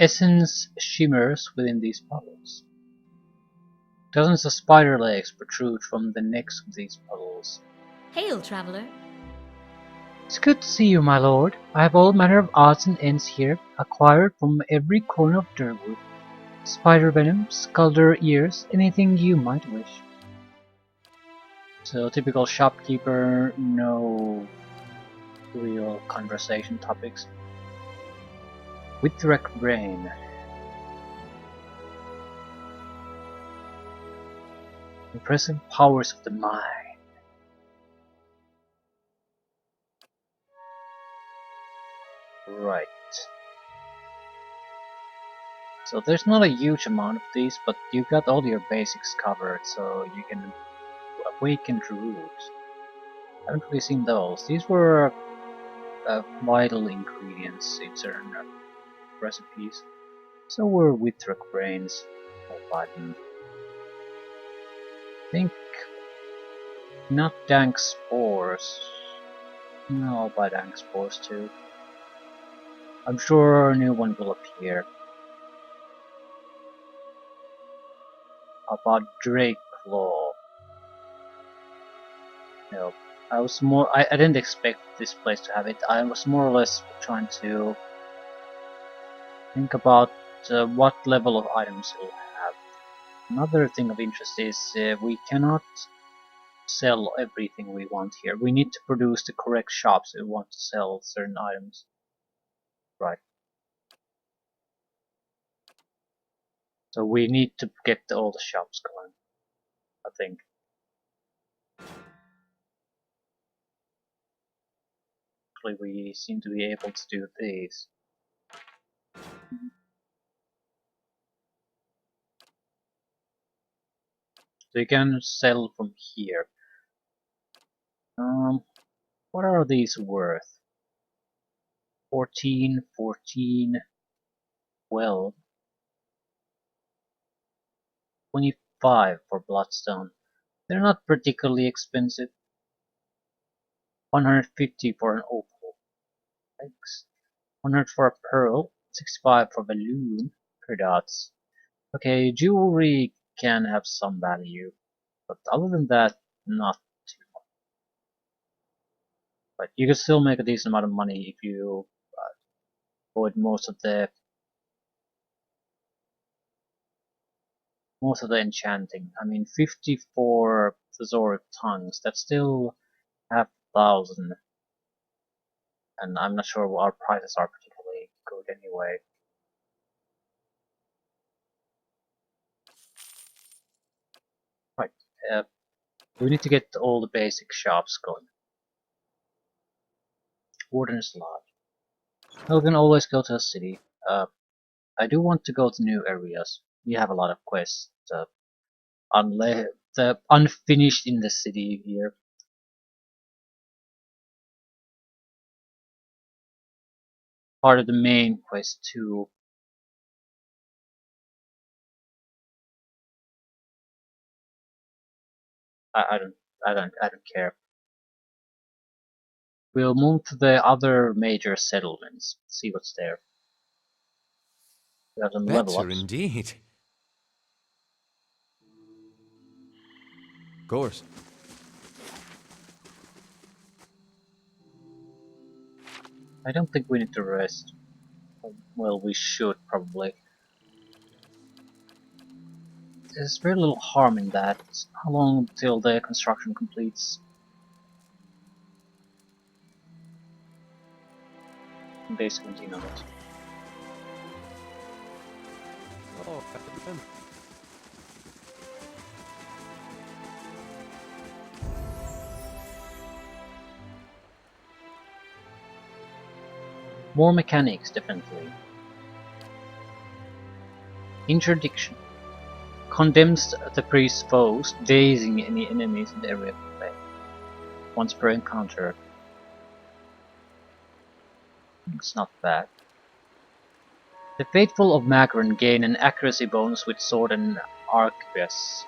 essence shimmers within these puddles. Dozens of spider legs protrude from the necks of these puddles. Hail, traveler. It's good to see you, my lord. I have all manner of odds and ends here, acquired from every corner of Dyrford. Spider venom, skulder ears, anything you might wish. So, typical shopkeeper, no real conversation topics. Withdrack brain. Impressive powers of the mind. Right. So there's not a huge amount of these, but you got all your basics covered, so you can awaken druids. I haven't really seen those. These were vital ingredients in certain recipes. So were Withdrack brains. I'll buy them. I think not dank spores. No, I'll buy dank spores too. I'm sure a new one will appear. How about Drake Claw? No, I didn't expect this place to have it. I was more or less trying to think about what level of items it'll have. Another thing of interest is we cannot sell everything we want here. We need to produce the correct shops if we want to sell certain items. Right. So we need to get all the shops going, I think. Actually, we seem to be able to do these. So you can sell from here. What are these worth? 14, 14, 12, 25 for bloodstone. They're not particularly expensive. 150 for an opal. Thanks. 100 for a pearl. 65 for balloon. Per dots. Okay, jewelry can have some value, but other than that, not too much. But you can still make a decent amount of money if you avoid most of the enchanting. I mean, 54 thesauric tongues. That's still half a thousand, and I'm not sure our prices are particularly good anyway. Right. We need to get all the basic shops going. Warden's Lodge. We can always go to a city. I do want to go to new areas. We have a lot of quests, unless unfinished in the city here. Part of the main quest too. I don't care. We'll move to the other major settlements. See what's there. We have some level Better ups. indeed. Of course. I don't think we need to rest. Well, we should probably. There's very little harm in that. How long till the construction completes? Day 17 of it. Oh, More mechanics, definitely. Interdiction. Condemns the priest's foes, dazing any enemies in the area of play. Once per encounter. It's not bad. The faithful of Magron gain an accuracy bonus with sword and arquebus,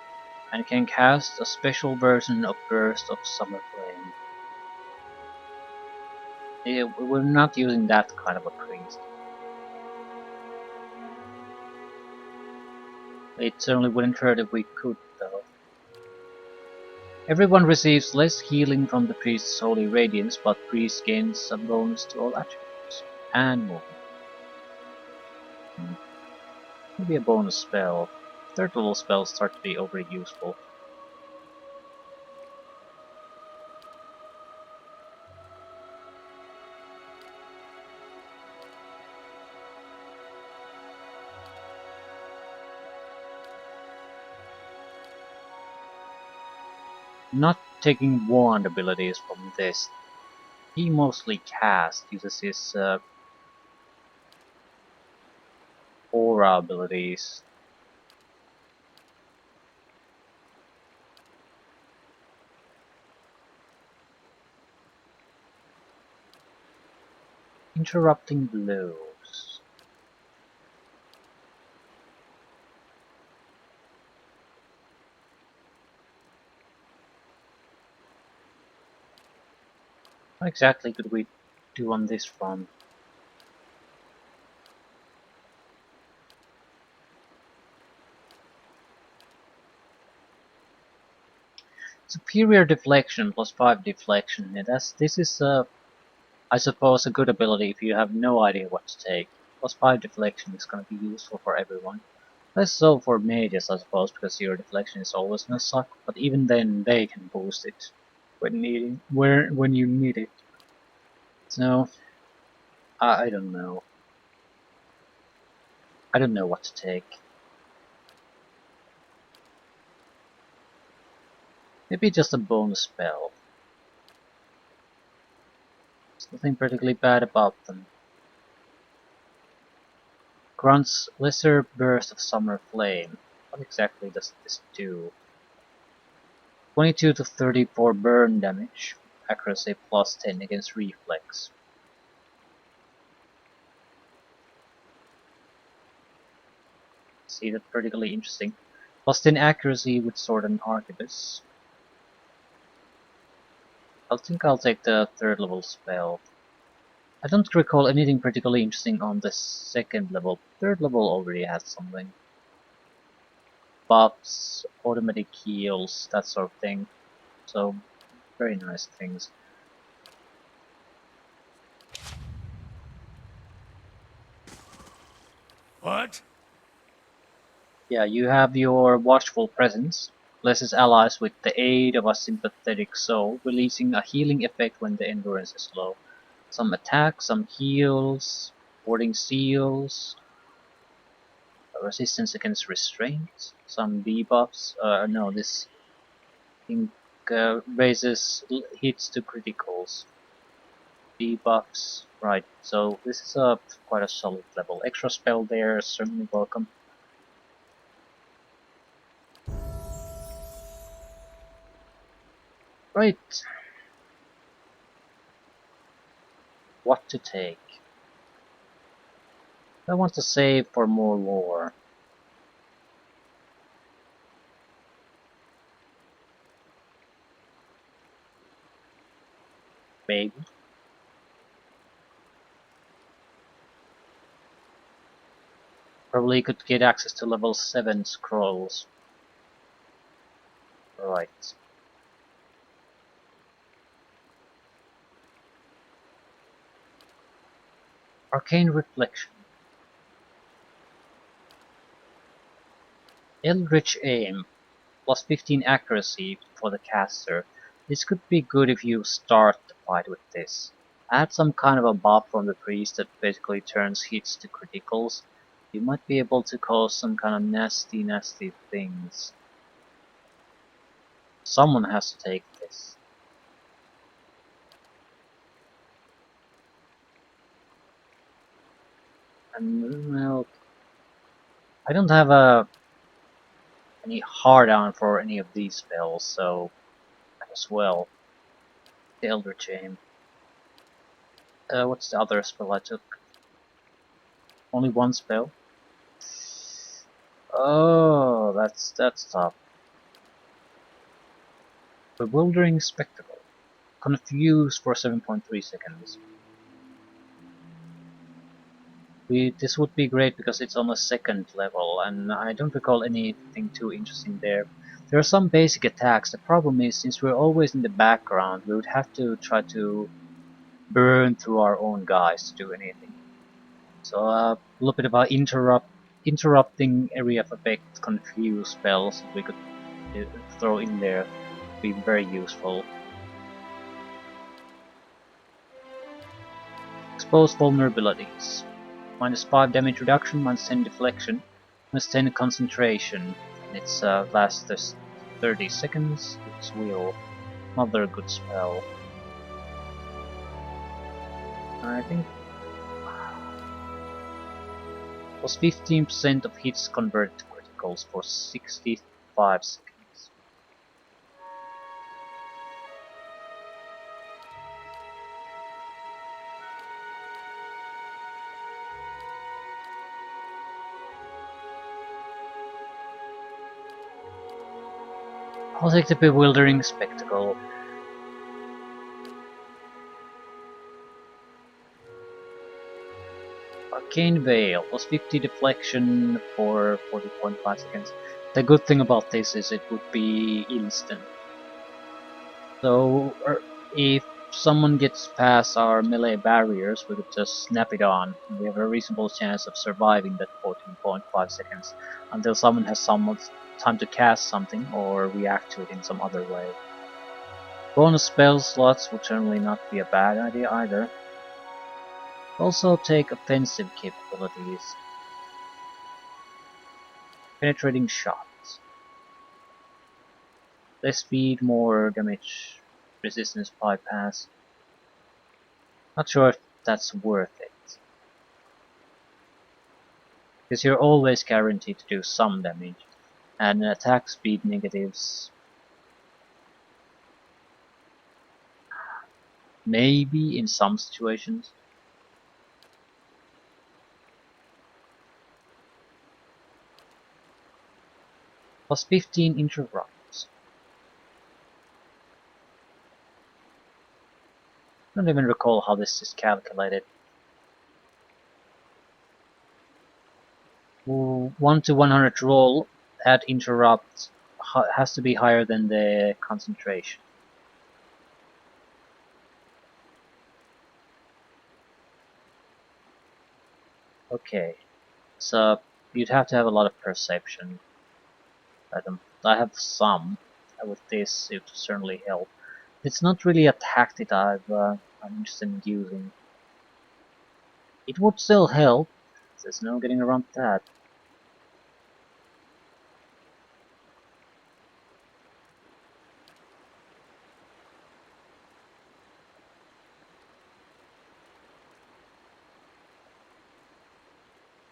and can cast a special version of Burst of Summer Flame. Yeah, we're not using that kind of a priest. It certainly wouldn't hurt if we could, though. Everyone receives less healing from the priest's holy radiance, but priest gains a bonus to all attributes. And movement. Maybe a bonus spell. Third level spells start to be overly useful. Not taking wand abilities from this. He mostly uses his aura abilities. Interrupting blows. What exactly could we do on this front? Superior deflection plus 5 deflection. And this is I suppose a good ability if you have no idea what to take. Plus 5 deflection is going to be useful for everyone. Less so for mages, I suppose, because your deflection is always going to suck, but even then they can boost it when you need it. So I don't know. I don't know what to take. Maybe just a bonus spell. There's nothing particularly bad about them. Grunts lesser burst of summer flame. What exactly does this do? 22 to 34 burn damage. Accuracy plus 10 against reflex. See, that's particularly interesting. Plus 10 accuracy with sword and arquebus. I think I'll take the third level spell. I don't recall anything particularly interesting on the second level. Third level already has something. Buffs, automatic heals, that sort of thing. So, very nice things. What? Yeah, you have your watchful presence. Blesses allies with the aid of a sympathetic soul, releasing a healing effect when the endurance is low. Some attacks, some heals, warding seals, resistance against restraint, some debuffs. No, this thing raises hits to criticals. Debuffs, right? So this is a quite a solid level. Extra spell there, certainly welcome. Right, what to take? I want to save for more lore. Maybe. Probably could get access to level 7 scrolls. Right. Arcane Reflection. Eldritch Aim. Plus 15 accuracy for the caster. This could be good if you start the fight with this. Add some kind of a buff from the priest that basically turns hits to criticals. You might be able to cause some kind of nasty things. Someone has to take this. And well, I don't have any hard on for any of these spells, so as well. The Eldritch Aim. What's the other spell I took? Only one spell? Oh, that's tough. Bewildering Spectacle. Confused for 7.3 seconds. This would be great because it's on a second level, and I don't recall anything too interesting there. There are some basic attacks. The problem is, since we're always in the background, we would have to try to burn through our own guys to do anything. So a little bit about interrupting area of effect confuse spells we could throw in there would be very useful. Expose vulnerabilities. -5 damage reduction, -10 deflection, -10 concentration, and it's lasts 30 seconds. It's wheel. Another good spell. I think was 15% of hits convert to criticals for 65 seconds. I'll take the Bewildering Spectacle. Arcane Veil was 50 deflection for 40.5 seconds. The good thing about this is it would be instant. So if someone gets past our melee barriers, we could just snap it on, and we have a reasonable chance of surviving that 14.5 seconds until someone has some time to cast something or react to it in some other way. Bonus spell slots would certainly not be a bad idea either. Also take offensive capabilities. Penetrating shots. Less speed, more damage, resistance bypass. Not sure if that's worth it. Because you're always guaranteed to do some damage, and attack speed negatives maybe in some situations. Plus 15 interrupts. I don't even recall how this is calculated. 1 to 100 roll at interrupt has to be higher than the concentration. Okay, so you'd have to have a lot of perception. I have some. With this, it would certainly help. It's not really a tactic I'm interested in using. It would still help. There's no getting around that.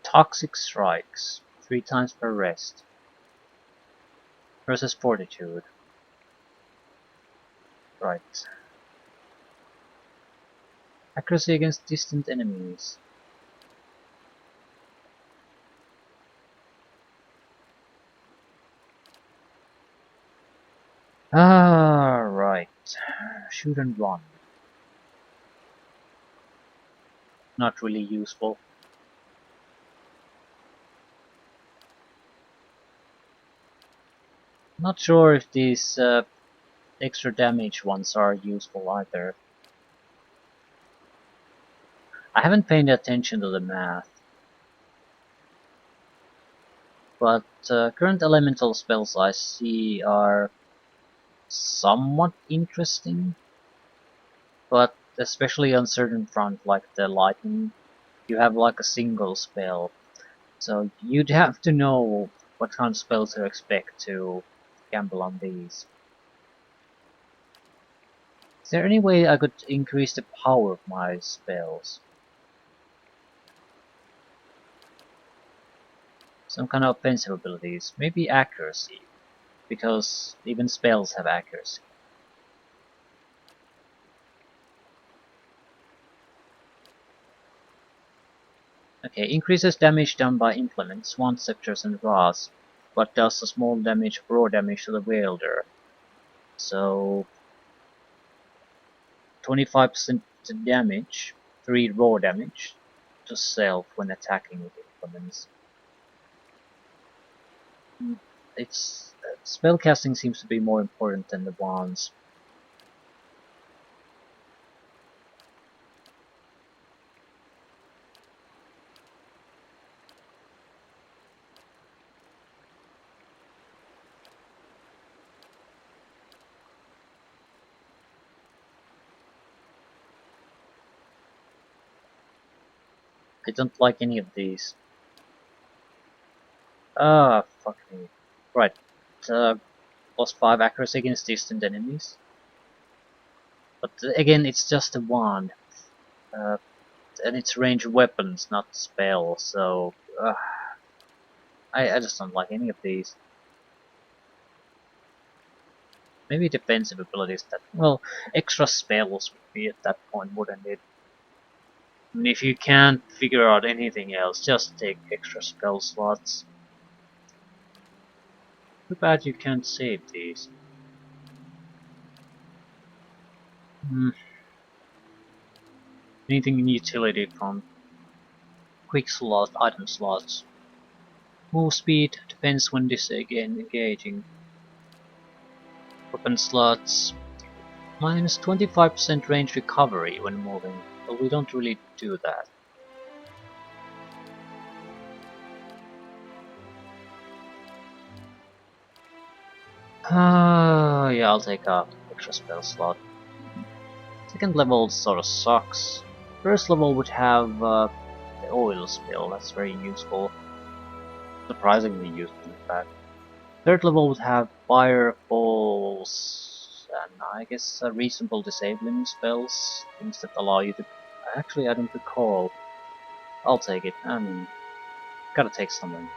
Toxic Strikes. 3 times per rest. Versus Fortitude. Right. Accuracy against distant enemies. Ah, right. Shoot and run. Not really useful. Not sure if these extra damage ones are useful either. I haven't paid attention to the math. But current elemental spells I see are somewhat interesting. But especially on certain front like the lightning, you have like a single spell. So you'd have to know what kind of spells to expect to gamble on these. Is there any way I could increase the power of my spells? Some kind of offensive abilities, maybe accuracy, because even spells have accuracy. Okay, increases damage done by implements, wand scepters and rods, but does a small raw damage to the wielder. So 25% damage, 3 raw damage, to self when attacking with opponents. It's spellcasting seems to be more important than the wands. I don't like any of these. Ah, fuck me. Right. Plus 5 accuracy against distant enemies. But again, it's just a wand. Uh, and it's ranged weapons, not spells, so... I just don't like any of these. Maybe defensive abilities that... Well, extra spells would be at that point, wouldn't it? And if you can't figure out anything else, just take extra spell slots. Too bad you can't save these. Anything in utility from quick slot, item slots. Move speed, defense when disengaging. Weapon slots. Minus 25% range recovery when moving, but we don't really do that. Yeah, I'll take a extra spell slot. Second level sort of sucks. First level would have the oil spell, that's very useful. Surprisingly useful, in fact. Third level would have fireballs, and I guess reasonable disabling spells, things that allow you to... Actually, I don't recall. I'll take it. I mean, gotta take something.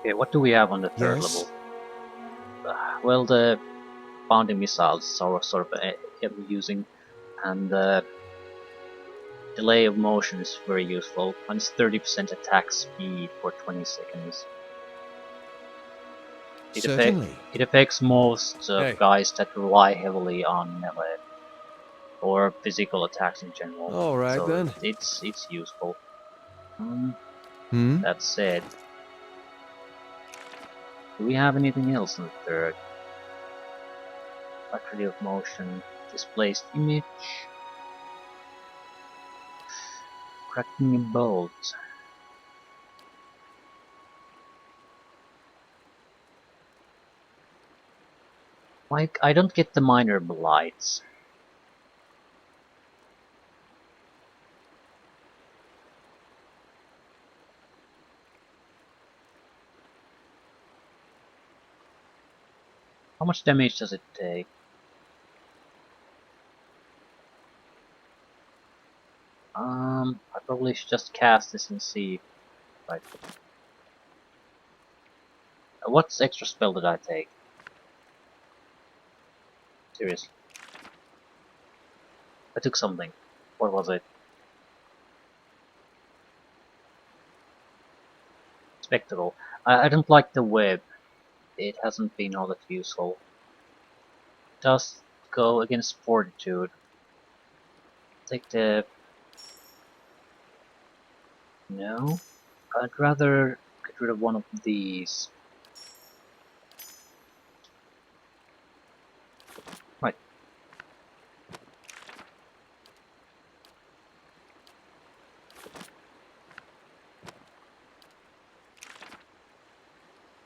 Okay, what do we have on the third level? Well, the bounding missiles are sort of using, and the delay of motion is very useful. Minus 30% attack speed for 20 seconds. Certainly. It affects most guys that rely heavily on melee or physical attacks in general. All right, so then. it's useful. Hmm? That said, do we have anything else in the third? Faculty of motion, displaced image, cracking a bolt. Like, I don't get the minor blights. How much damage does it take? I probably should just cast this and see. Right. What extra spell did I take? Seriously. I took something. What was it? Spectacle. I don't like the web. It hasn't been all that useful. It does go against fortitude. Take the... No? I'd rather get rid of one of these. Right.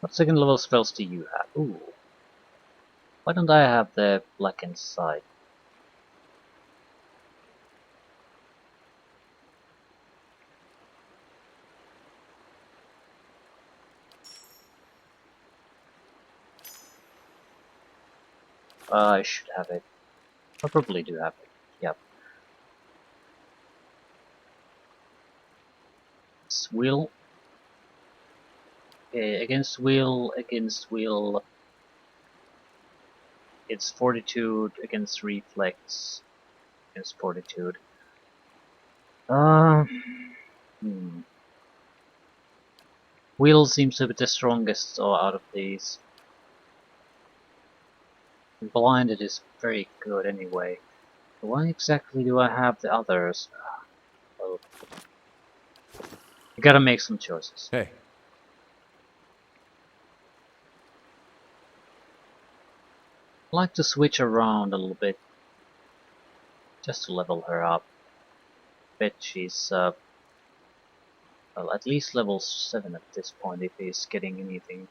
What second level spells do you have? Ooh. Why don't I have the blackened side? I should have it. I probably do have it. Yep. Will. Okay, against will. It's fortitude against reflex against fortitude. Uh, hmm. Will seems to be the strongest out of these. Blinded is very good anyway. Why exactly do I have the others? Well, you gotta make some choices. Hey. I like to switch around a little bit, just to level her up. Bet she's, well, at least level 7 at this point if he's getting anything.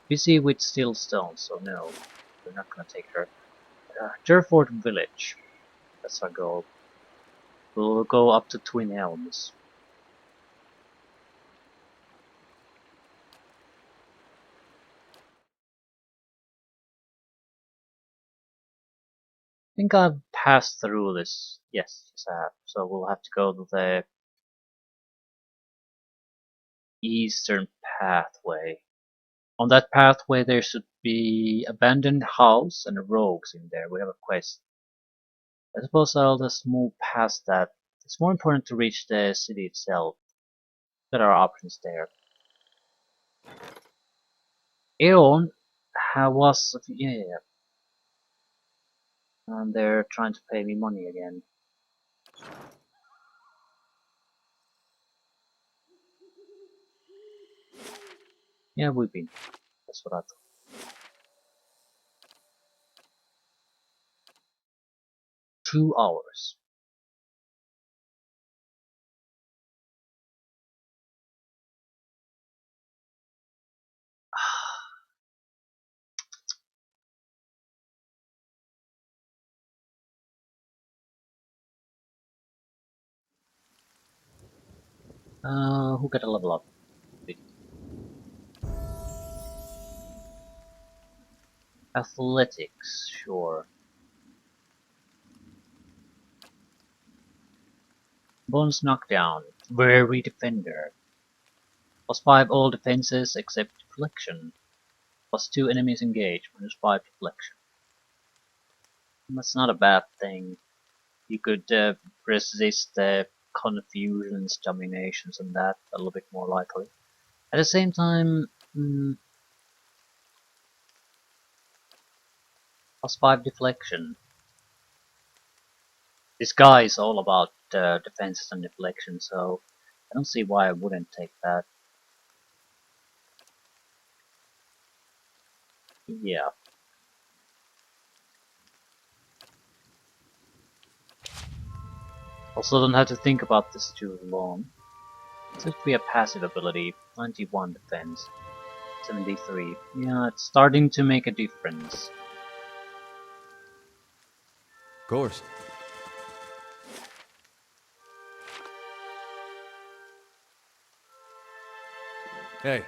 Busy with steel stones, so no, we're not gonna take her. Dyrford village, that's our goal. We'll go up to Twin Elms. I think I've passed through this. Yes, I have. So we'll have to go to the eastern pathway. On that pathway there should be abandoned house and rogues in there. We have a quest. I suppose I'll just move past that. It's more important to reach the city itself. There are options there. Aeon was, yeah, and they're trying to pay me money again. Yeah, we've been. That's what I thought. 2 hours. Who got a level up? Athletics, sure. Bonus knockdown. Very defender. +5 all defenses except deflection. +2 enemies engaged. -5 deflection. That's not a bad thing. You could resist the confusions, dominations, and that a little bit more likely. At the same time, +5 deflection. This guy is all about defenses and deflection, so I don't see why I wouldn't take that. Yeah. Also don't have to think about this too long. It's supposed to be a passive ability, 91 defense, 73. Yeah, it's starting to make a difference. Of course. Hey.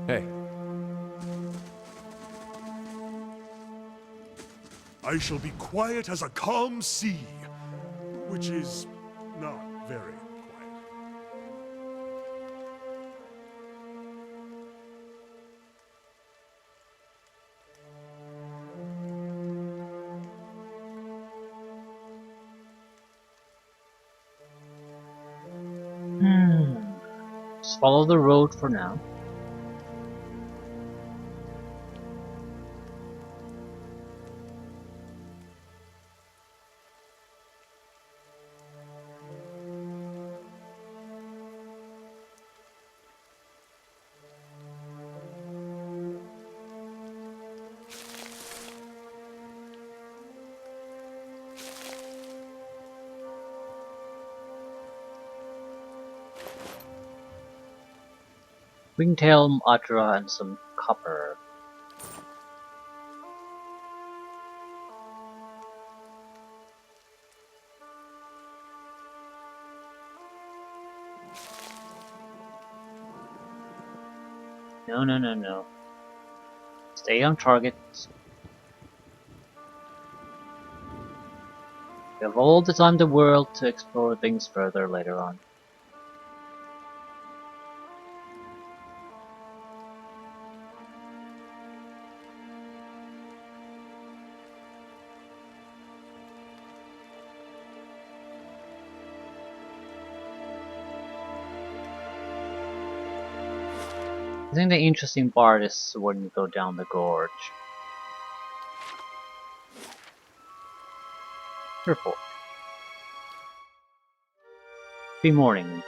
Hey. I shall be quiet as a calm sea, which is not very quiet. Just follow the road for now. Wingtail, Adra, and some copper. No. Stay on target. We have all the time in the world to explore things further later on. I think the interesting part is when you go down the gorge. Dyrford. Be morning.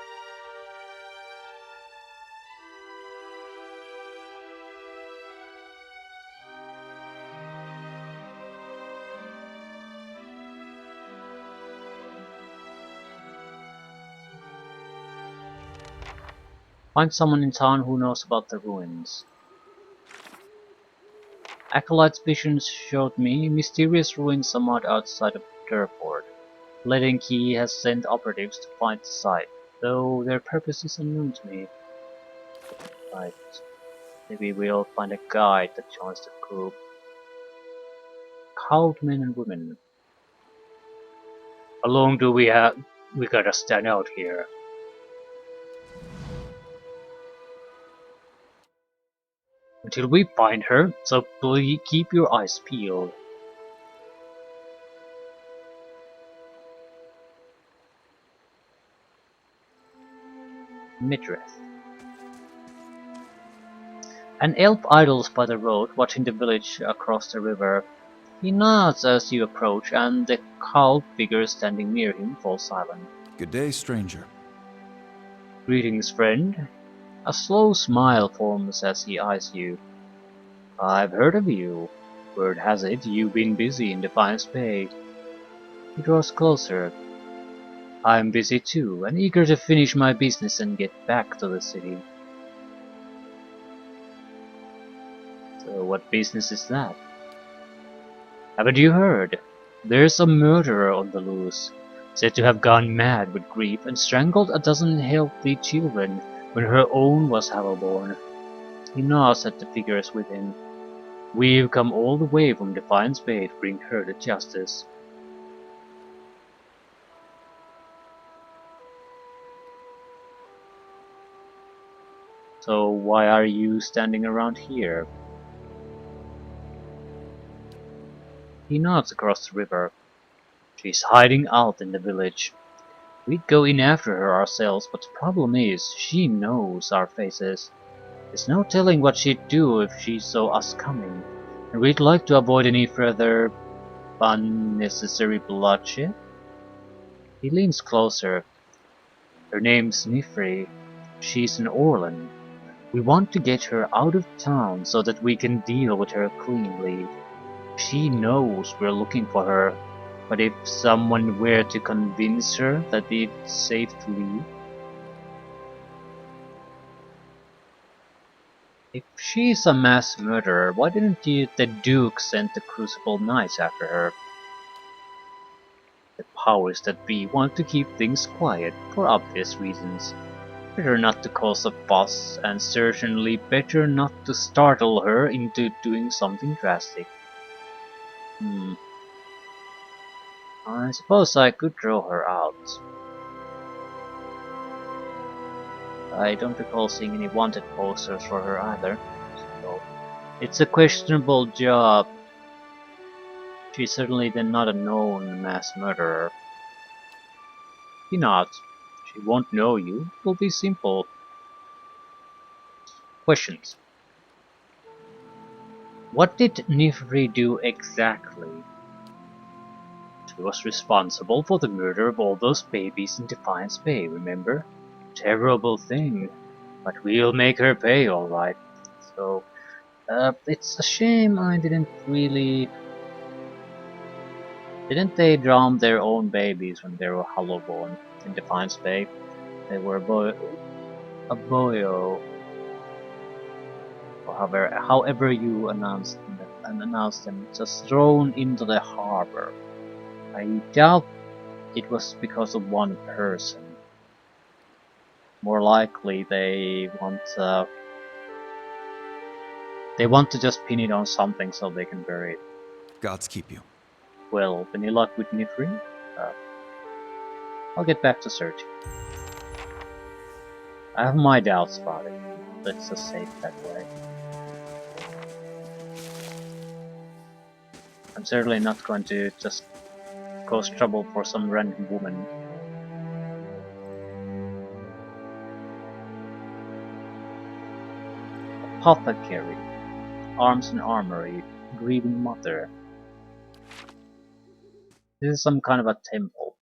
Find someone in town who knows about the ruins. Acolyte's visions showed me mysterious ruins somewhat outside of Dyrford. Letting Key has sent operatives to find the site, though their purpose is unknown to me. Right. Maybe we'll find a guide that joins the group. Cowed men and women. How long do we have? We gotta stand out here. Until we find her, so please keep your eyes peeled. Midrith. An elf idles by the road, watching the village across the river. He nods as you approach, and the cowled figure standing near him falls silent. Good day, stranger. Greetings, friend. A slow smile forms as he eyes you. I've heard of you. Word has it you've been busy in Defiance Bay. He draws closer. I'm busy too, and eager to finish my business and get back to the city. So what business is that? Haven't you heard? There's a murderer on the loose, said to have gone mad with grief and strangled a dozen healthy children when her own was hellborn. He nods at the figures within. We've come all the way from Defiance Bay to bring her to justice. So why are you standing around here? He nods across the river. She's hiding out in the village. We'd go in after her ourselves, but the problem is, she knows our faces. There's no telling what she'd do if she saw us coming, and we'd like to avoid any further unnecessary bloodshed. He leans closer. Her name's Nifri. She's an Orlan. We want to get her out of town so that we can deal with her cleanly. She knows we're looking for her, but if someone were to convince her that it's safe to leave, if she's a mass murderer, why didn't the Duke send the Crucible Knights after her? The powers that be want to keep things quiet, for obvious reasons. Better not to cause a fuss, and certainly better not to startle her into doing something drastic. I suppose I could draw her out. I don't recall seeing any wanted posters for her either, so it's a questionable job. She's certainly then not a known mass murderer. He nods. She won't know you. It will be simple. Questions. What did Nifri do exactly? She was responsible for the murder of all those babies in Defiance Bay, remember? Terrible thing. But we'll make her pay, alright. So, it's a shame I didn't really... Didn't they drown their own babies when they were hollow-born in Defiance Bay? They were a boyo, or however you announced them, just thrown into the harbor. I doubt it was because of one person. More likely they want to just pin it on something so they can bury it. Gods keep you. Well, any luck with Nifri? I'll get back to searching. I have my doubts about it. Let's just say it that way. I'm certainly not going to just cause trouble for some random woman. Apothecary, Arms and Armory, Grieving Mother. This is some kind of a temple.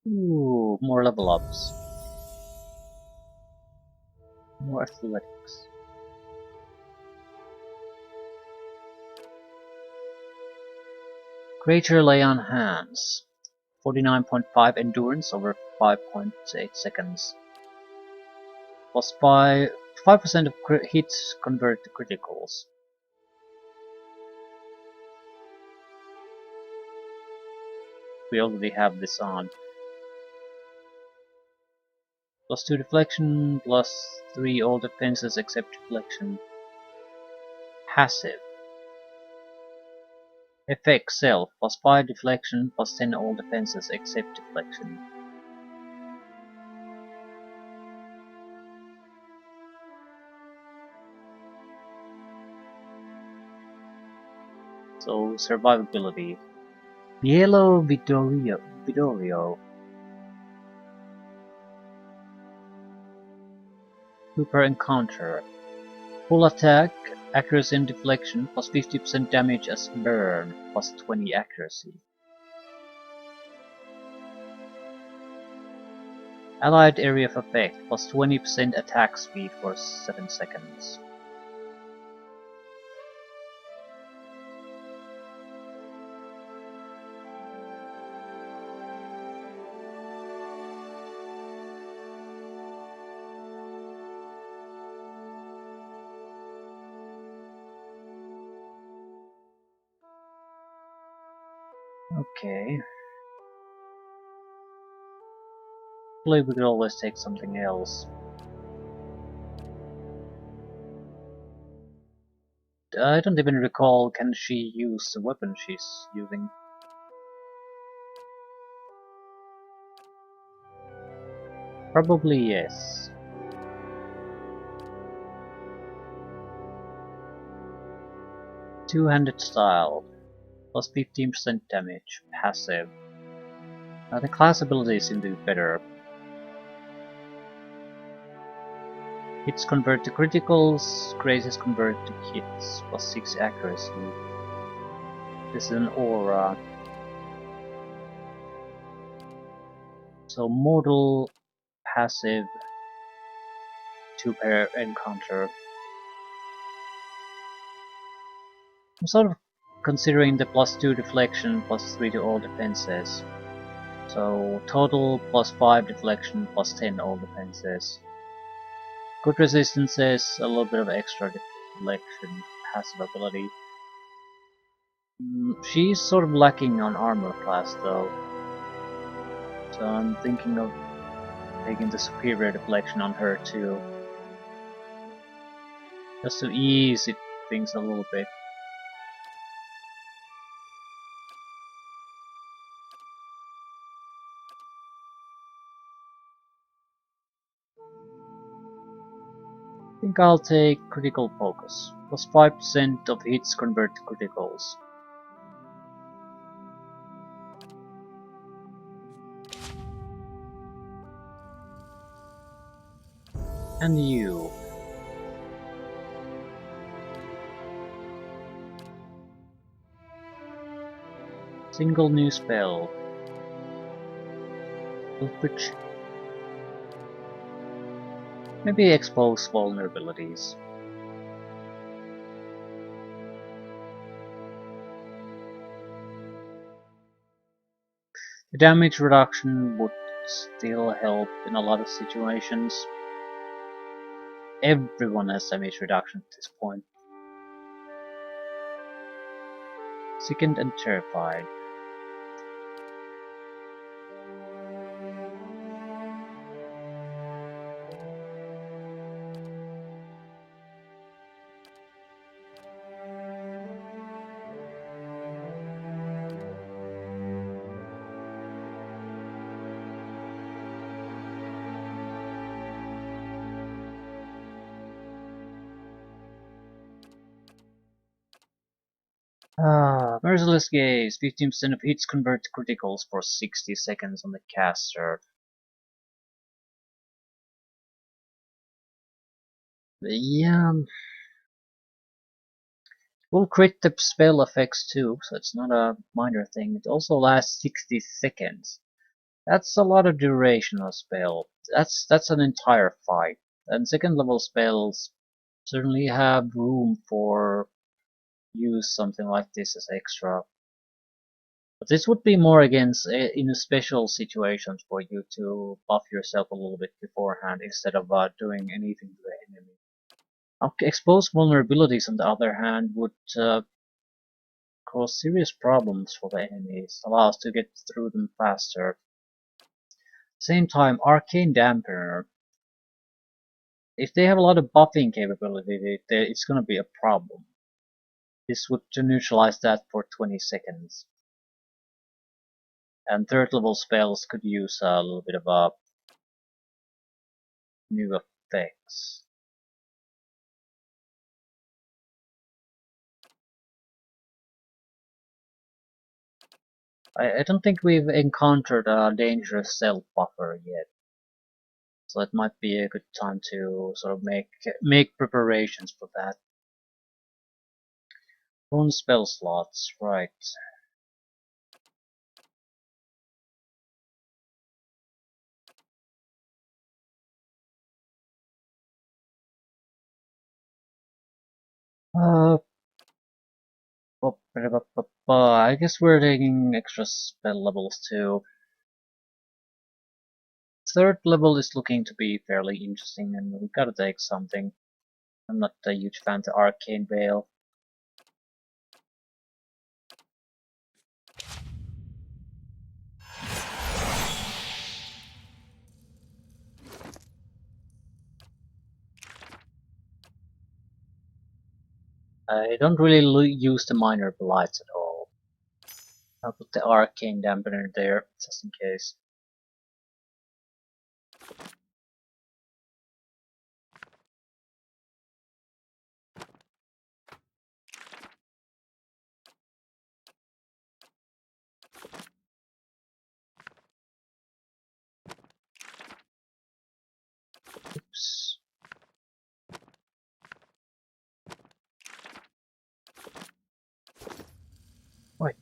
Ooh, more level ups. More athletics. Creature Lay on Hands. 49.5 endurance over 5.8 seconds. Plus 5% of hits convert to criticals. We already have this on. Plus 2 deflection, plus 3 all defenses except deflection. Passive. Effect Self, plus 5 deflection, plus 10 all defenses except deflection. So, survivability. Yellow Vidorio. Super Encounter. Full attack, accuracy and deflection, plus 50% damage as burn, plus 20 accuracy. Allied area of effect, plus 20% attack speed for 7 seconds. Okay. Hopefully we could always take something else. I don't even recall, can she use the weapon she's using? Probably yes. Two-handed style, plus 15% damage, passive. The class abilities seem to be better. Hits convert to criticals, graces convert to hits, plus 6 accuracy. This is an aura. So mortal, passive, 2-pair encounter. I'm sort of considering the plus 2 deflection, plus 3 to all defenses. So total plus 5 deflection, plus 10 all defenses. Good resistances, a little bit of extra deflection, passive ability. She's sort of lacking on armor class though. So I'm thinking of taking the superior deflection on her too. Just to ease things a little bit. I think I'll take critical focus. Plus 5% of hits convert to criticals. And you. Single new spell. Eldritch. Maybe expose vulnerabilities. The damage reduction would still help in a lot of situations. Everyone has damage reduction at this point. Sickened and terrified. Merciless Gaze. 15% of hits convert to criticals for 60 seconds on the caster. Yeah, will crit the spell effects too, so it's not a minor thing. It also lasts 60 seconds. That's a lot of duration of spell. That's an entire fight. And second level spells certainly have room for use something like this as extra. But this would be more against in special situations for you to buff yourself a little bit beforehand instead of doing anything to the enemy. Exposed vulnerabilities, on the other hand, would cause serious problems for the enemies, allow us to get through them faster. Same time, Arcane Dampener. If they have a lot of buffing capability, it's gonna be a problem. This would neutralize that for 20 seconds. And third level spells could use a little bit of new effects. I don't think we've encountered a dangerous self buffer yet. So it might be a good time to sort of make preparations for that. Own spell slots, right. Uh, I guess we're taking extra spell levels too. Third level is looking to be fairly interesting, and we gotta take something. I'm not a huge fan of Arcane Veil. I don't really use the minor blights at all. I'll put the Arcane Dampener there, just in case. Oops. Right.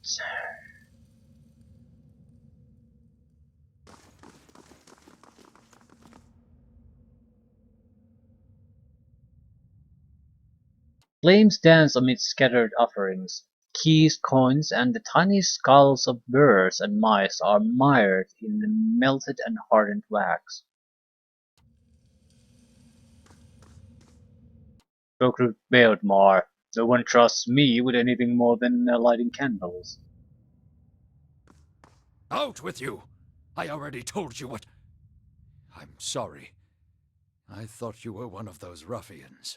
Flames dance amid scattered offerings. Keys, coins, and the tiny skulls of birds and mice are mired in the melted and hardened wax. Spoke Beardmore. No one trusts me with anything more than lighting candles. Out with you! I already told you what... I'm sorry. I thought you were one of those ruffians.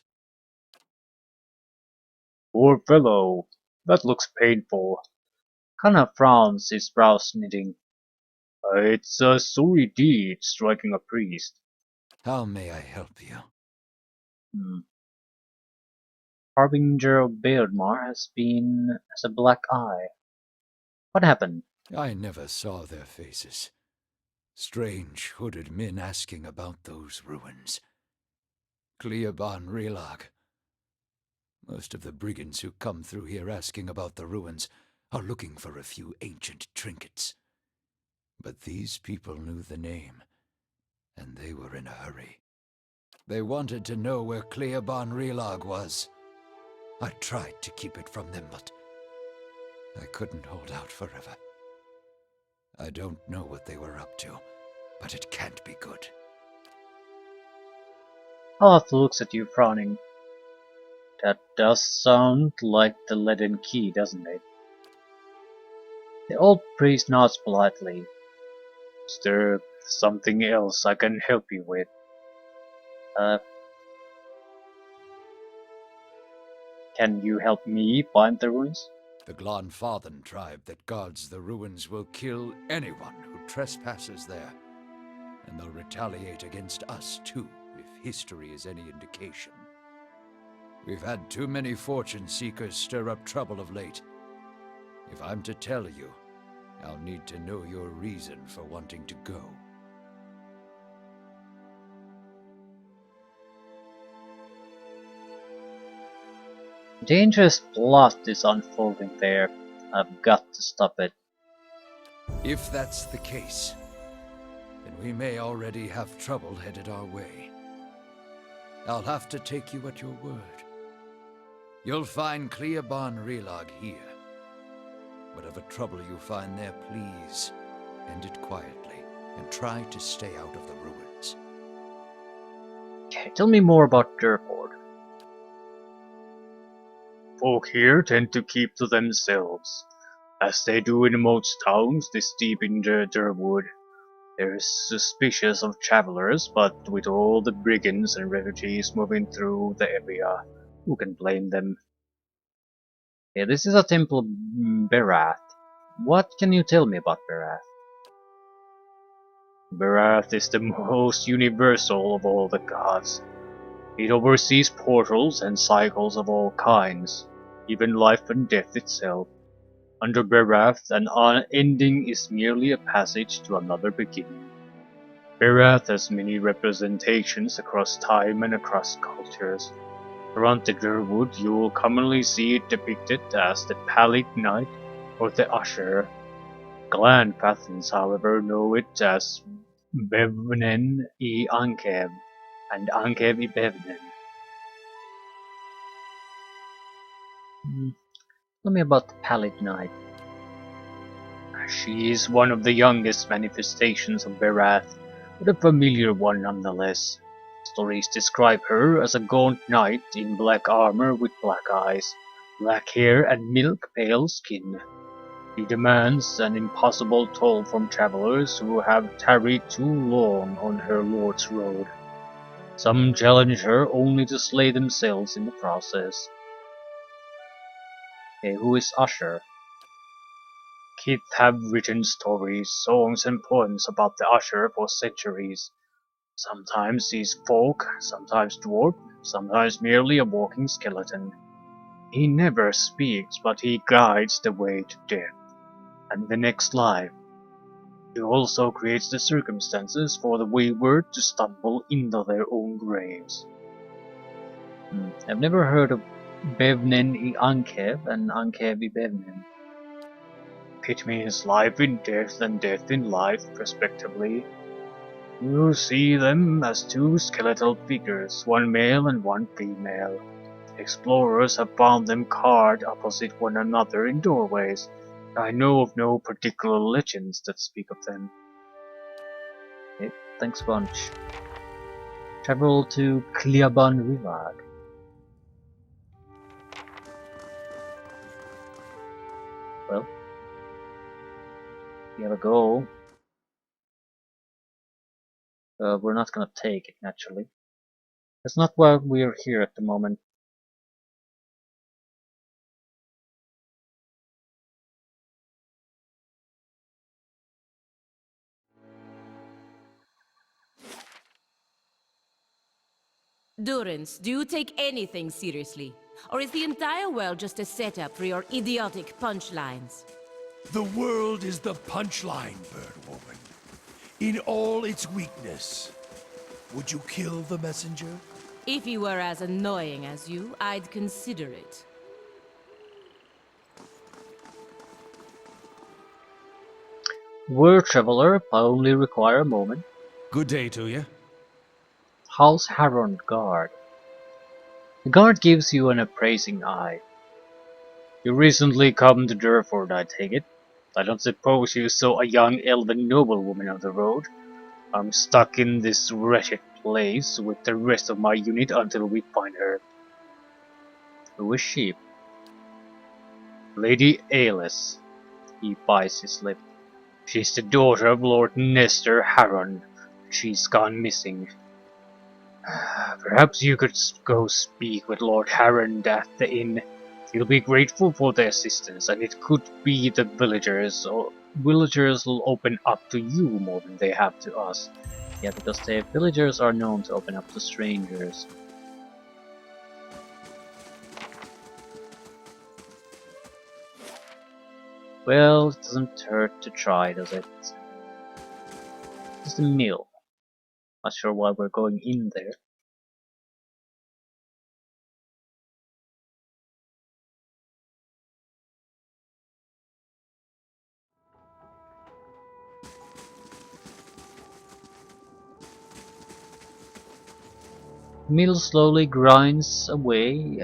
Poor fellow. That looks painful. Kana frowns, his brows knitting. It's a sorry deed, striking a priest. How may I help you? Hmm. Harbinger of Beardmore has a black eye. What happened? I never saw their faces. Strange hooded men asking about those ruins. Cleoban Relag. Most of the brigands who come through here asking about the ruins are looking for a few ancient trinkets. But these people knew the name, and they were in a hurry. They wanted to know where Cleoban Relag was. I tried to keep it from them, but I couldn't hold out forever. I don't know what they were up to, but it can't be good. Arth looks at you frowning. That does sound like the leaden key, doesn't it? The old priest nods politely. Is there something else I can help you with? Uh, can you help me find the ruins? The Glanfathan tribe that guards the ruins will kill anyone who trespasses there. And they'll retaliate against us, too, if history is any indication. We've had too many fortune seekers stir up trouble of late. If I'm to tell you, I'll need to know your reason for wanting to go. Dangerous plot is unfolding there. I've got to stop it. If that's the case, then we may already have trouble headed our way. I'll have to take you at your word. You'll find Cleoban Relag here. Whatever trouble you find there, please end it quietly and try to stay out of the ruins. Okay, tell me more about Dyrford. Folk here tend to keep to themselves, as they do in most towns this deep in Dyrwood. They're suspicious of travelers, but with all the brigands and refugees moving through the area, who can blame them? Yeah, this is a temple of Berath. What can you tell me about Berath? Barath is the most universal of all the gods. It oversees portals and cycles of all kinds, even life and death itself. Under Barath, an ending is merely a passage to another beginning. Barath has many representations across time and across cultures. Around the Dyrwood, you will commonly see it depicted as the Pallid Knight or the Usher. Clan Pathans, however, know it as Bevnen I Ankev and Ankev I Bevnen. Tell me about the Pallid Knight. She is one of the youngest manifestations of Barath, but a familiar one nonetheless. Stories describe her as a gaunt knight in black armor with black eyes, black hair and milk-pale skin. She demands an impossible toll from travelers who have tarried too long on her lord's road. Some challenge her only to slay themselves in the process. Okay, who is Usher? Kids have written stories, songs and poems about the Usher for centuries. Sometimes he's folk, sometimes dwarf, sometimes merely a walking skeleton. He never speaks, but he guides the way to death and the next life. He also creates the circumstances for the wayward to stumble into their own graves. I've never heard of Bevnen I Ankev and Ankev I Bevnen. It means life in death and death in life, respectively. You see them as two skeletal figures, one male and one female. Explorers have found them carved opposite one another in doorways. I know of no particular legends that speak of them. Okay, thanks bunch. Travel to Cleoban Relag. Well, we have a goal. We're not gonna take it, naturally. That's not why we're here at the moment. Durance, do you take anything seriously? Or is the entire world just a setup for your idiotic punchlines? The world is the punchline, Birdwoman. In all its weakness. Would you kill the messenger? If he were as annoying as you, I'd consider it. Word Traveler, I only require a moment. Good day to you. House Harron Guard. The guard gives you an appraising eye. You recently come to Dyrford, I take it. I don't suppose you saw a young elven noblewoman on the road. I'm stuck in this wretched place with the rest of my unit until we find her. Who is she? Lady Aelis. He bites his lip. She's the daughter of Lord Nestor Harron. She's gone missing. Perhaps you could go speak with Lord Harron at the inn. He'll be grateful for the assistance, and it could be the villagers, or villagers will open up to you more than they have to us. Yeah, because the villagers are known to open up to strangers. Well, it doesn't hurt to try, does it? Just a mill. Not sure why we're going in there. Mill slowly grinds away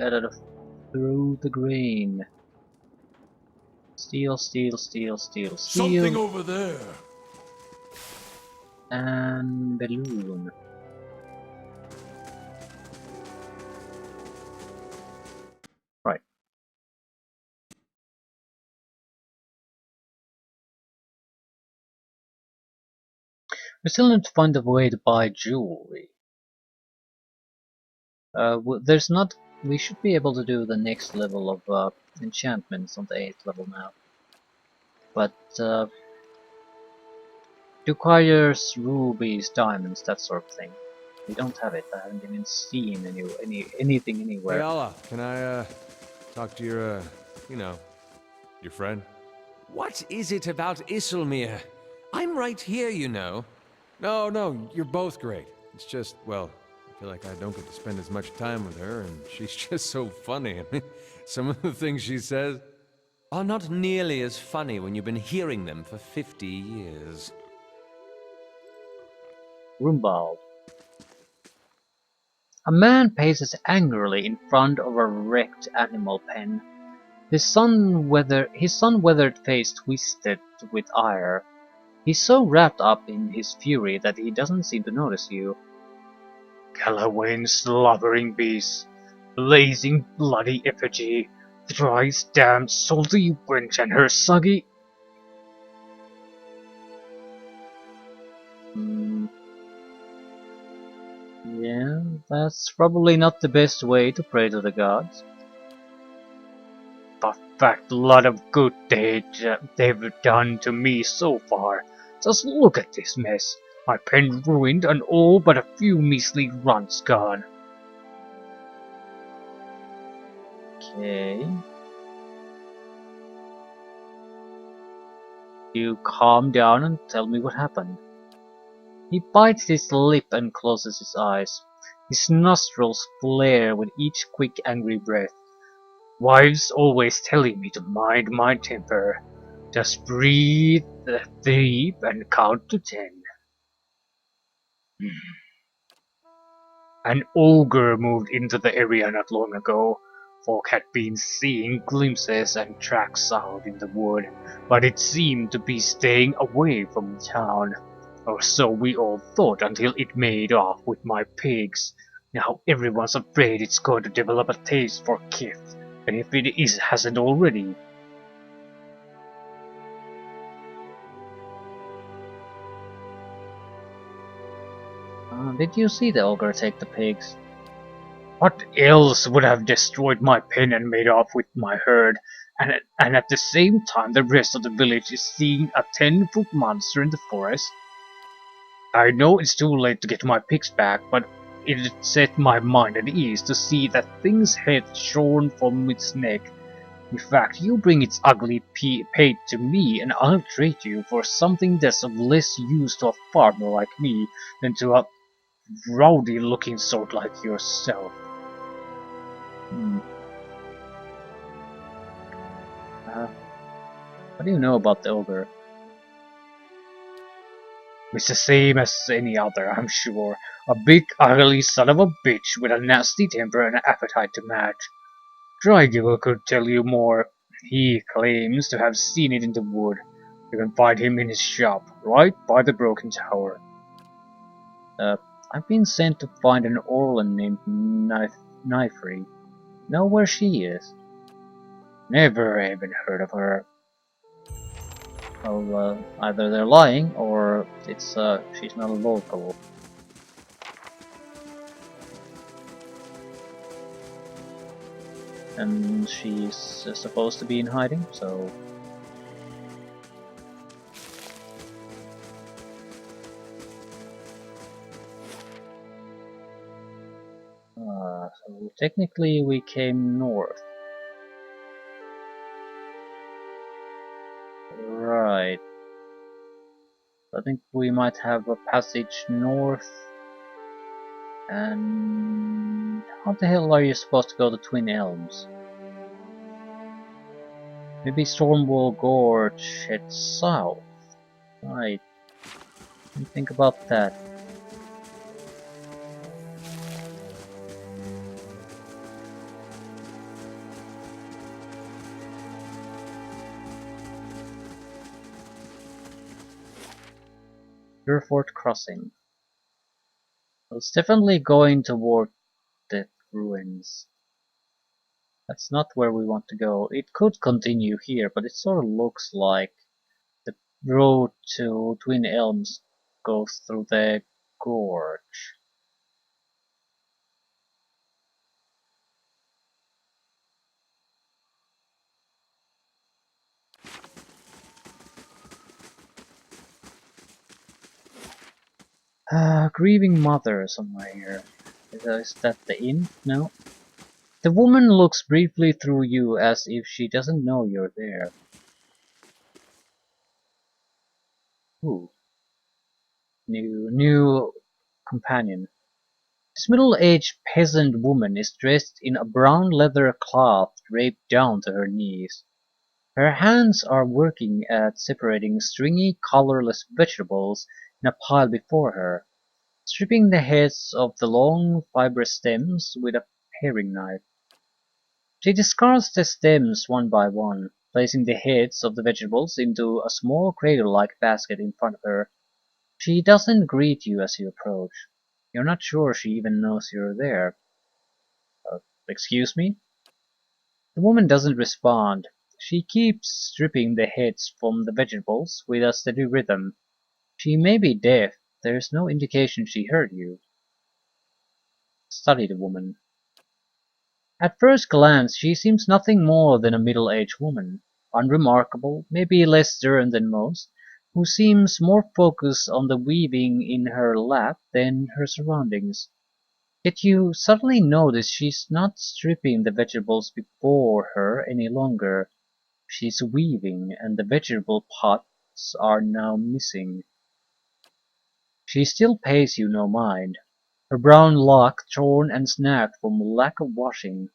through the grain. Steel, steel, steel, steel, Something steel, over there. and balloon. Right. We still need to find a way to buy jewelry. There's not. We should be able to do the next level of enchantments on the 8th level now, but it requires rubies, diamonds, that sort of thing. We don't have it. I haven't even seen anything Hey, Hey, anywhere. Allah, can I, talk to your, you know, your friend? What is it about Isilmir? I'm right here, you know. No, no, you're both great. It's just, well, I feel like I don't get to spend as much time with her, and she's just so funny. I mean, some of the things she says. Are not nearly as funny when you've been hearing them for 50 years. Rumbald. A man paces angrily in front of a wrecked animal pen. His sun-weathered face twisted with ire. He's so wrapped up in his fury that he doesn't seem to notice you. Calawain's slobbering beast, blazing bloody effigy, thrice damned salty wench and her soggy. Hmm, yeah, that's probably not the best way to pray to the gods. The fat lot of good they've done to me so far. Just look at this mess. My pen ruined and all but a few measly runs gone. Okay. You calm down and tell me what happened. He bites his lip and closes his eyes. His nostrils flare with each quick angry breath. Wives always telling me to mind my temper. Just breathe deep and count to 10. An ogre moved into the area not long ago. Folk had been seeing glimpses and tracks out in the wood, but it seemed to be staying away from town. Or so we all thought until it made off with my pigs. Now everyone's afraid it's going to develop a taste for kith, and if it hasn't already. Did you see the ogre take the pigs? What else would have destroyed my pen and made off with my herd? And at the same time the rest of the village is seeing a 10-foot monster in the forest? I know it's too late to get my pigs back, but it set my mind at ease to see that thing's head shorn from its neck. In fact, you bring its ugly pate to me and I'll trade you for something that's of less use to a farmer like me than to a rowdy looking sort like yourself. Hmm. Uh, what do you know about the ogre? It's the same as any other, I'm sure. A big, ugly son of a bitch with a nasty temper and an appetite to match. Drygill could tell you more. He claims to have seen it in the wood. You can find him in his shop, right by the broken tower. Uh, I've been sent to find an Orlan named Nifri. Know where she is? Never even heard of her. Well, either they're lying or she's not a local. And she's supposed to be in hiding, so so technically we came north. Right. I think we might have a passage north. And how the hell are you supposed to go to Twin Elms? Maybe Stormwall Gorge heads south. Right. Let me think about that. Dyrford Crossing. Well, it's definitely going toward the ruins. That's not where we want to go. It could continue here, but it sort of looks like the road to Twin Elms goes through the gorge. Grieving mother somewhere here. Is that the inn? No. The woman looks briefly through you as if she doesn't know you're there. Ooh. New companion. This middle-aged peasant woman is dressed in a brown leather cloth draped down to her knees. Her hands are working at separating stringy, colorless vegetables in a pile before her, stripping the heads of the long, fibrous stems with a paring knife. She discards the stems one by one, placing the heads of the vegetables into a small cradle-like basket in front of her. She doesn't greet you as you approach. You're not sure she even knows you're there. Excuse me? The woman doesn't respond. She keeps stripping the heads from the vegetables with a steady rhythm. She may be deaf. There's no indication she heard you. Study the woman. At first glance she seems nothing more than a middle-aged woman, unremarkable, maybe less stern than most, who seems more focused on the weaving in her lap than her surroundings. Yet you suddenly notice she's not stripping the vegetables before her any longer. She's weaving, and the vegetable pots are now missing. She still pays you no mind, her brown lock torn and snagged from lack of washing,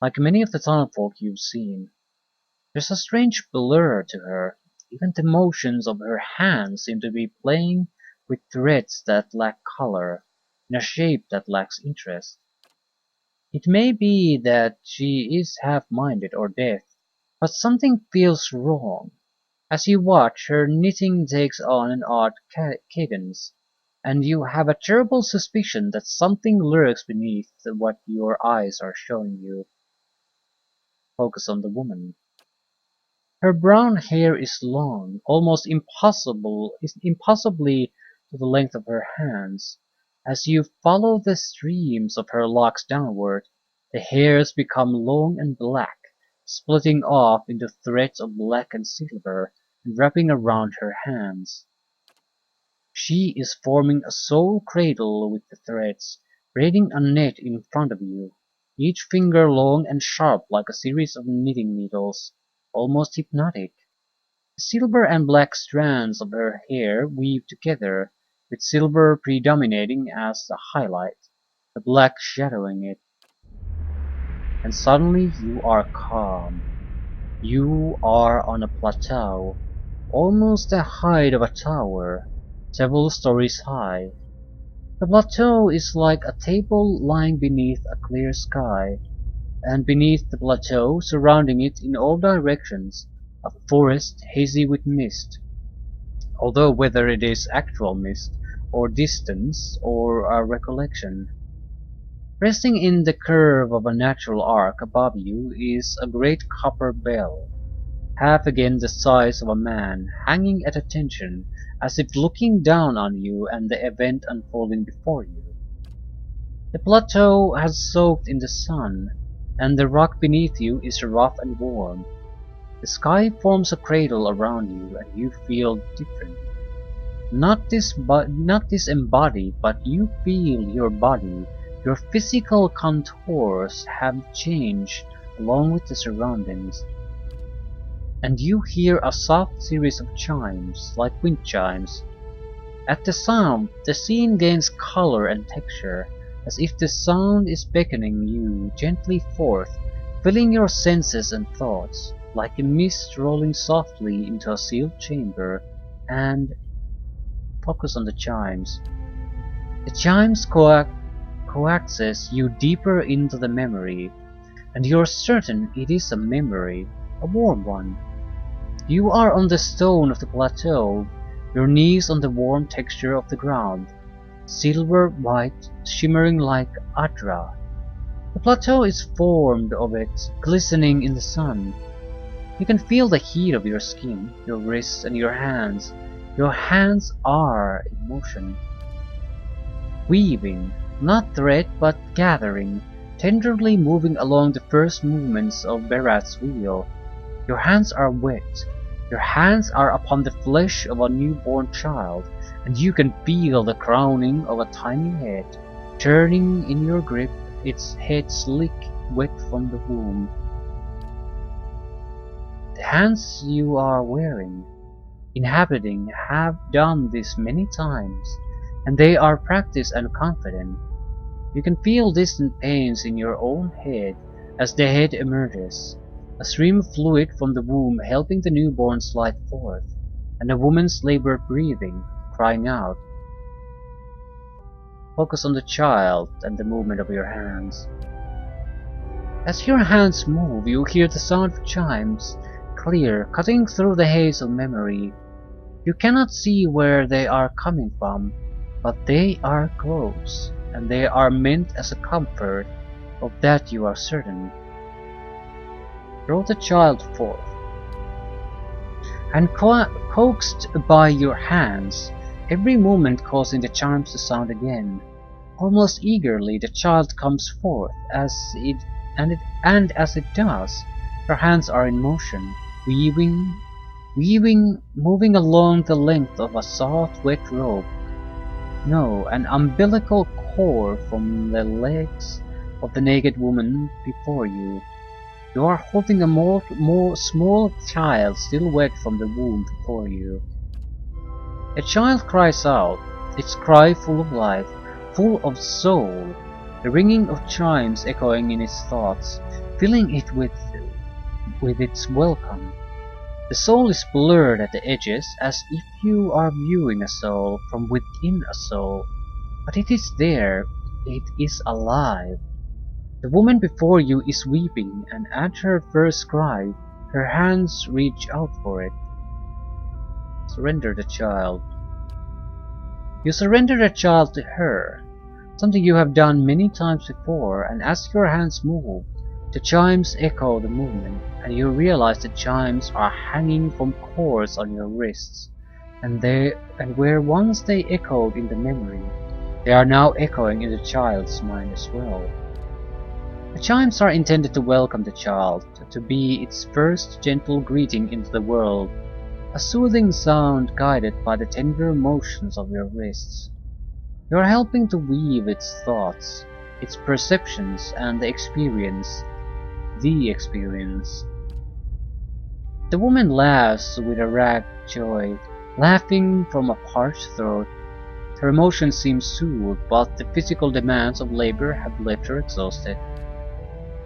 like many of the townfolk you've seen. There's a strange blur to her. Even the motions of her hands seem to be playing with threads that lack color, in a shape that lacks interest. It may be that she is half-minded or deaf, but something feels wrong. As you watch, her knitting takes on an odd cadence, and you have a terrible suspicion that something lurks beneath what your eyes are showing you. Focus on the woman. Her brown hair is long, almost impossibly to the length of her hands. As you follow the streams of her locks downward, the hairs become long and black, splitting off into threads of black and silver and wrapping around her hands. She is forming a soul cradle with the threads, braiding a net in front of you, each finger long and sharp like a series of knitting needles, almost hypnotic. The silver and black strands of her hair weave together, with silver predominating as the highlight, the black shadowing it. And suddenly you are calm. You are on a plateau, almost the height of a tower, several stories high. The plateau is like a table lying beneath a clear sky, and beneath the plateau, surrounding it in all directions, a forest hazy with mist, although whether it is actual mist, or distance, or a recollection. Resting in the curve of a natural arc above you is a great copper bell, half again the size of a man, hanging at attention, as if looking down on you and the event unfolding before you. The plateau has soaked in the sun, and the rock beneath you is rough and warm. The sky forms a cradle around you, and you feel different. Not disembodied, but you feel your body, your physical contours have changed along with the surroundings. and you hear a soft series of chimes, like wind chimes. At the sound, the scene gains color and texture, as if the sound is beckoning you gently forth, filling your senses and thoughts, like a mist rolling softly into a sealed chamber, and focus on the chimes. The chimes coaxes you deeper into the memory, and you're certain it is a memory, a warm one. You are on the stone of the plateau, your knees on the warm texture of the ground, silver white, shimmering like Adra. The plateau is formed of it, glistening in the sun. You can feel the heat of your skin, your wrists and your hands. Your hands are in motion. Weaving, not thread but gathering, tenderly moving along the first movements of Berat's wheel. Your hands are wet. Your hands are upon the flesh of a newborn child, and you can feel the crowning of a tiny head, turning in your grip, its head slick, wet from the womb. The hands you are wearing, inhabiting, have done this many times, and they are practiced and confident. You can feel distant pains in your own head as the head emerges, a stream of fluid from the womb helping the newborn slide forth, and a woman's labored breathing, crying out. Focus on the child and the movement of your hands. As your hands move, you hear the sound of chimes, clear, cutting through the haze of memory. You cannot see where they are coming from, but they are close, and they are meant as a comfort, of that you are certain. Draw the child forth, and coaxed by your hands, every moment causing the chimes to sound again. Almost eagerly the child comes forth, and as it does, your hands are in motion, weaving, moving along the length of a soft, wet rope. No, an umbilical cord from the legs of the naked woman before you. You are holding a more small child still wet from the womb before you. A child cries out, its cry full of life, full of soul, the ringing of chimes echoing in its thoughts, filling it with its welcome. The soul is blurred at the edges, as if you are viewing a soul from within a soul, but it is there, it is alive. The woman before you is weeping, and at her first cry, her hands reach out for it. Surrender the child. You surrender the child to her, something you have done many times before, and as your hands move, the chimes echo the movement, and you realize the chimes are hanging from cords on your wrists, and where once they echoed in the memory, they are now echoing in the child's mind as well. The chimes are intended to welcome the child, to be its first gentle greeting into the world, a soothing sound guided by the tender motions of your wrists. You are helping to weave its thoughts, its perceptions, and the experience. The woman laughs with a ragged joy, laughing from a parched throat. Her emotions seem soothed, but the physical demands of labor have left her exhausted.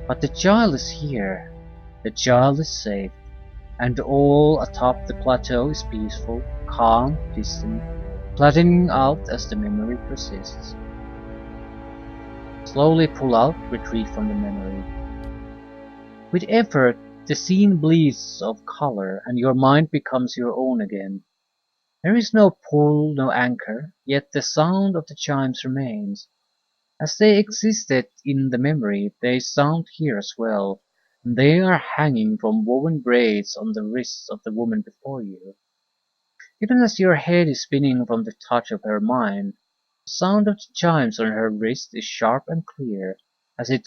But the child is here, the child is safe, and all atop the plateau is peaceful, calm, distant, flattening out as the memory persists. Slowly pull out, retreat from the memory. With effort, the scene bleeds of color, and your mind becomes your own again. There is no pull, no anchor, yet the sound of the chimes remains. As they existed in the memory, they sound here as well, and they are hanging from woven braids on the wrists of the woman before you. Even as your head is spinning from the touch of her mind, the sound of the chimes on her wrist is sharp and clear, as if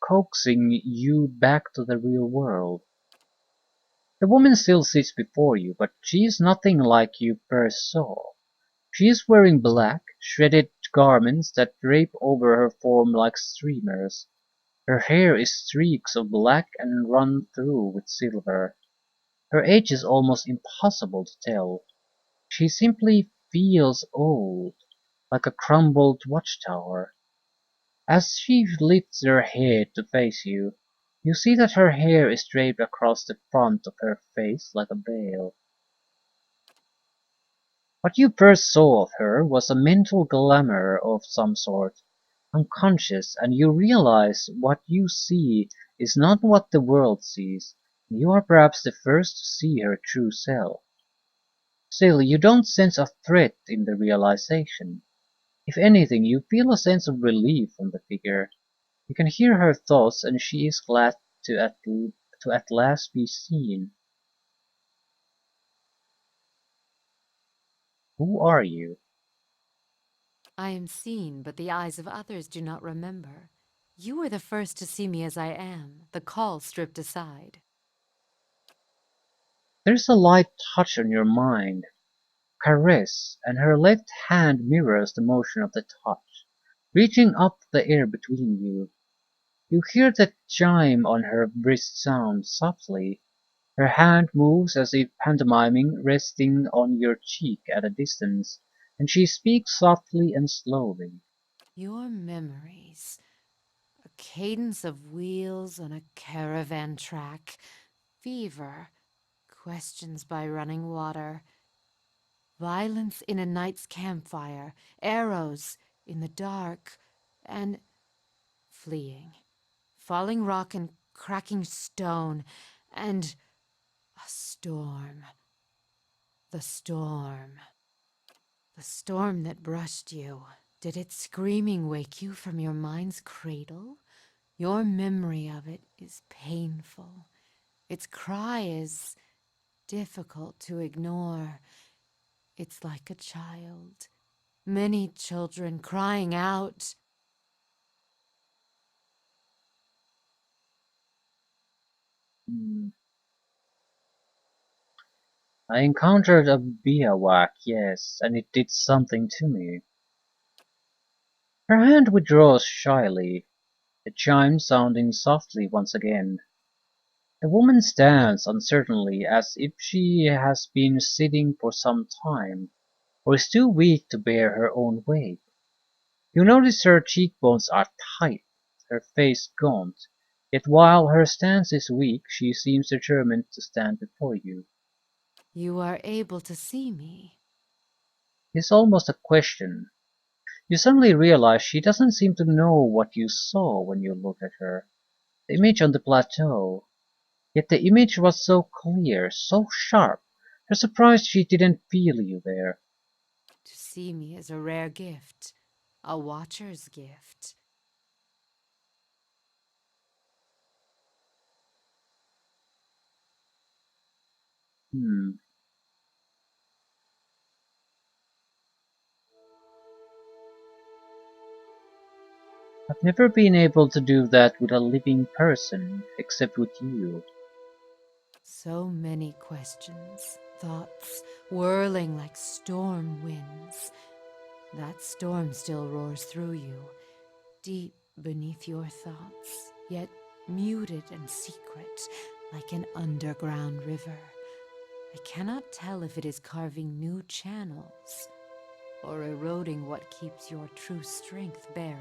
coaxing you back to the real world. The woman still sits before you, but she is nothing like you first saw. She is wearing black, shredded garments that drape over her form like streamers. Her hair is streaks of black and run through with silver. Her age is almost impossible to tell. She simply feels old, like a crumbled watchtower. As she lifts her head to face you, you see that her hair is draped across the front of her face like a veil. What you first saw of her was a mental glamour of some sort, unconscious, and you realize what you see is not what the world sees. You are perhaps the first to see her true self. Still, you don't sense a threat in the realization. If anything, you feel a sense of relief from the figure. You can hear her thoughts, and she is glad to at last be seen. Who are you? I am seen, but the eyes of others do not remember. You were the first to see me as I am, the call stripped aside. There's a light touch on your mind, caress, and her left hand mirrors the motion of the touch, reaching up the air between you. You hear the chime on her wrist sound softly. Her hand moves as if pantomiming, resting on your cheek at a distance, and she speaks softly and slowly. Your memories. A cadence of wheels on a caravan track. Fever. Questions by running water. Violence in a night's campfire. Arrows in the dark. And fleeing. Falling rock and cracking stone. And a storm. The storm. The storm that brushed you. Did its screaming wake you from your mind's cradle? Your memory of it is painful. Its cry is difficult to ignore. It's like a child. Many children crying out. Hmm. I encountered a bivouac, yes, and it did something to me. Her hand withdraws shyly, the chime sounding softly once again. The woman stands uncertainly as if she has been sitting for some time, or is too weak to bear her own weight. You notice her cheekbones are tight, her face gaunt, yet while her stance is weak she seems determined to stand before you. You are able to see me. It's almost a question. You suddenly realize she doesn't seem to know what you saw when you looked at her. The image on the plateau. Yet the image was so clear, so sharp. You're surprised she didn't feel you there. To see me is a rare gift. A watcher's gift. Hmm. I've never been able to do that with a living person, except with you. So many questions, thoughts, whirling like storm winds. That storm still roars through you, deep beneath your thoughts, yet muted and secret, like an underground river. I cannot tell if it is carving new channels or eroding what keeps your true strength buried.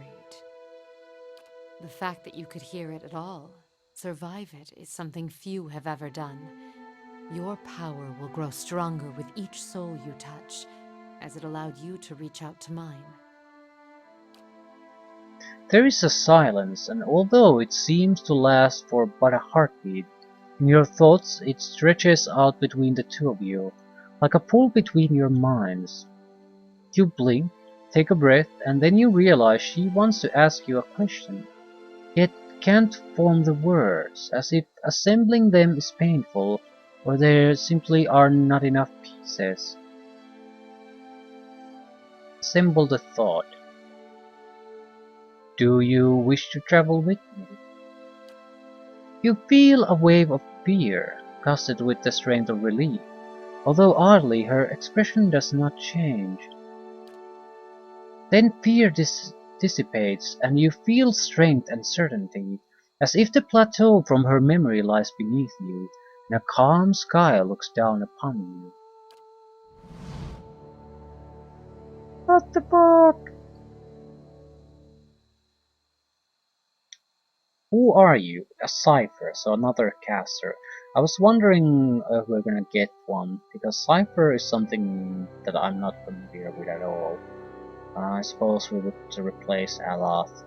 The fact that you could hear it at all, survive it, is something few have ever done. Your power will grow stronger with each soul you touch, as it allowed you to reach out to mine. There is a silence, and although it seems to last for but a heartbeat, in your thoughts it stretches out between the two of you, like a pull between your minds. You blink, take a breath, and then you realize she wants to ask you a question, yet can't form the words, as if assembling them is painful, or there simply are not enough pieces. Assemble the thought. Do you wish to travel with me? You feel a wave of fear, gusted with the strength of relief, although oddly her expression does not change. Then fear dissipates, and you feel strength and certainty, As if the plateau from her memory lies beneath you, and a calm sky looks down upon you. What the fuck? Who are you? A cipher, so another caster. I was wondering if we're gonna get one, because cipher is something that I'm not familiar with at all. I suppose we would replace Aloth,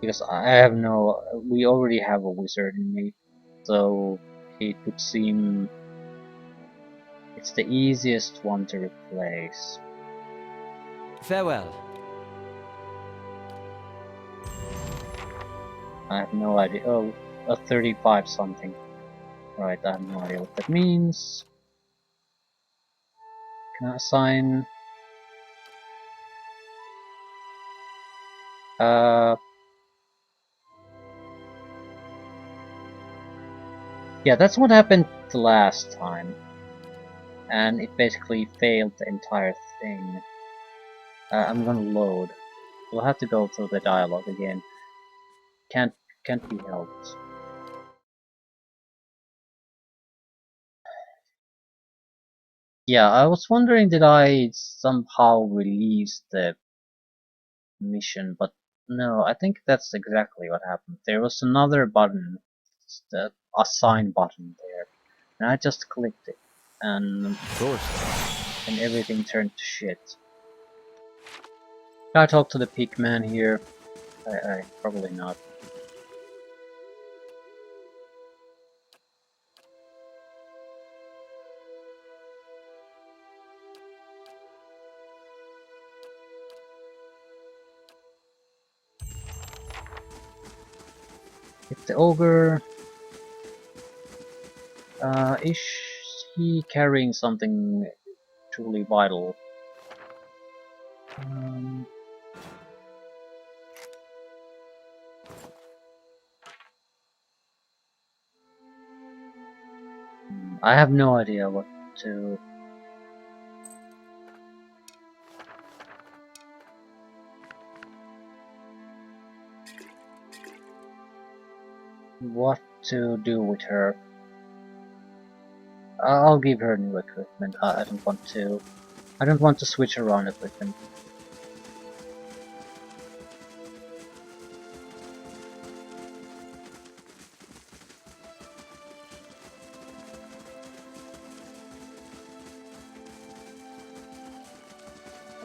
because I have no. We already have a wizard in me, so it would seem it's the easiest one to replace. Farewell. I have no idea. Oh, a 35 something. Right, I have no idea what that means. Can I assign? Yeah, that's what happened the last time. And it basically failed the entire thing. I'm gonna load. We'll have to go through the dialogue again. Can't be helped. Yeah, I was wondering did I somehow release the mission, but no, I think that's exactly what happened. There was another button, the assign button there, and I just clicked it, and everything turned to shit. Can I talk to the pig man here? I probably not. It's the ogre. Is he carrying something truly vital? I have no idea what to. What to do with her. I'll give her new equipment. I don't want to. I don't want to switch around equipment.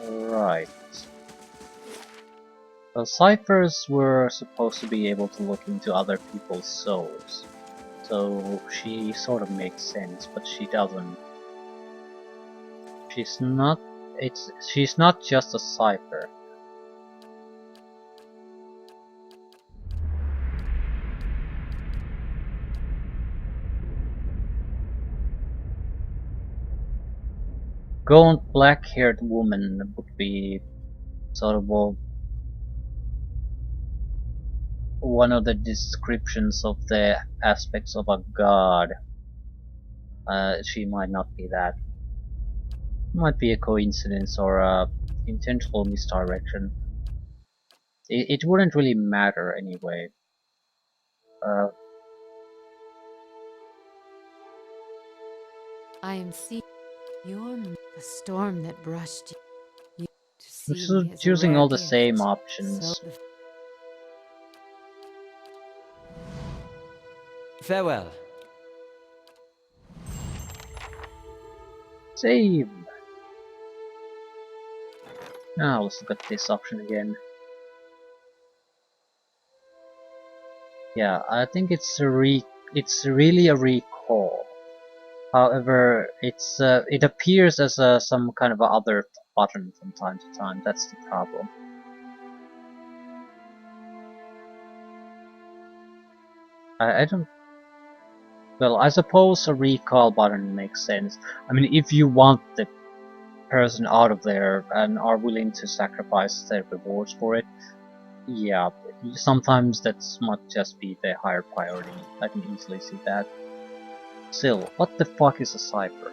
Right. Well, ciphers were supposed to be able to look into other people's souls, so she sort of makes sense, but she doesn't. She's not. She's not just a cipher. Gaunt, black-haired woman would be sort of one of the descriptions of the aspects of a god. She might not be that. Might be a coincidence or a intentional misdirection. It wouldn't really matter anyway. Uh, I am seeing the storm that brushed you. To I'm see still me as a choosing rare all the gift. same So options. Farewell. Save! Now let's look at this option again. Yeah, I think it's it's really a recall. However, it appears as some kind of a other button from time to time. That's the problem. I don't. Well, I suppose a recall button makes sense. I mean, if you want the person out of there and are willing to sacrifice their rewards for it, yeah, sometimes that might just be the higher priority. I can easily see that. Still, what the fuck is a cipher?